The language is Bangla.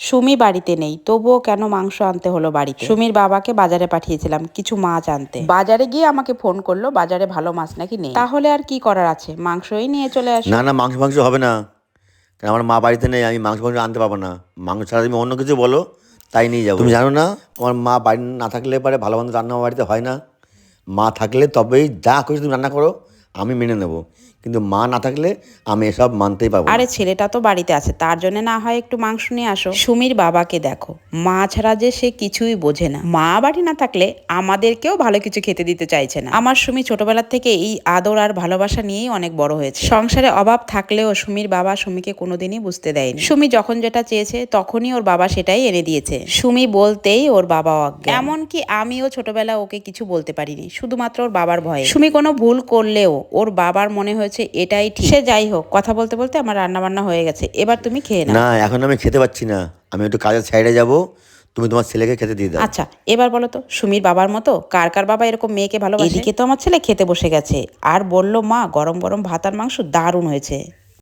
সুমি বাড়িতে নেই, তবুও কেন মাংস আনতে হলো বাড়িতে। সুমির বাবাকে বাজারে পাঠিয়েছিলাম কিছু মাছ আনতে। বাজারে গিয়ে আমাকে ফোন করলো বাজারে ভালো মাছ নাকি নেই। তাহলে আর কি করার আছে, মাংসই নিয়ে চলে আসো। না না, মাংস মাংস হবে না, কারণ আমার মা বাড়িতে নেই, আমি মাংস মাংস আনতে পারবো না। মাংস ছাড়া তুমি অন্য কিছু বলো, তাই নিয়ে যাবো। তুমি জানো না আমার মা বাড়ি না থাকলে পারে ভালো মন্দ রান্না আমার বাড়িতে হয় না। মা থাকলে তবেই যা খুশি তুমি রান্না করো আমি মেনে নেবো, কিন্তু মা না থাকলে আমি এসব মানতেই পারবো না। আরে ছেলেটা তো বাড়িতে আছে, তার জন্য না হয় একটু মাংস নিয়ে আসো। সুমির বাবাকে দেখো, মা ছাড়া যে সে কিছুই বোঝে না। মা বাড়ি না থাকলে আমাদেরকেও ভালো কিছু খেতে দিতে চাইছে না। আমার সুমি ছোটবেলা থেকে এই আদর আর ভালোবাসা নিয়েই অনেক বড় হয়েছে। সংসারে অভাব থাকলেও সুমির বাবা সুমিকে কোনোদিনই বুঝতে দেয়নি। সুমি যখন যেটা চেয়েছে তখনই ওর বাবা সেটাই এনে দিয়েছে। সুমি বলতেই ওর বাবা অজ্ঞান। এমনকি আমিও ছোটবেলা ওকে কিছু বলতে পারিনি, শুধুমাত্র ওর বাবার ভয়ে। সুমি কোনো ভুল করলেও ওর বাবার মনে হয়েছে এটাই ঠিক। সে যাই হোক, কথা বলতে বলতে আমার রান্না বান্না হয়ে গেছে, এবার তুমি খেয়ে নাও। না এখন আমি খেতে পাচ্ছি না, আমি একটু কাজের সাইডে যাবো, তুমি তোমার ছেলেকে খেতে দিয়ে দাও। আচ্ছা এবার বলো তো, সুমির বাবার মতো কার কার বাবা এরকম মেয়েকে ভালোবাসে? এদিকে তো আমার ছেলে খেতে বসে গেছে আর বলল, মা গরম গরম ভাত আর মাংস দারুণ হয়েছে।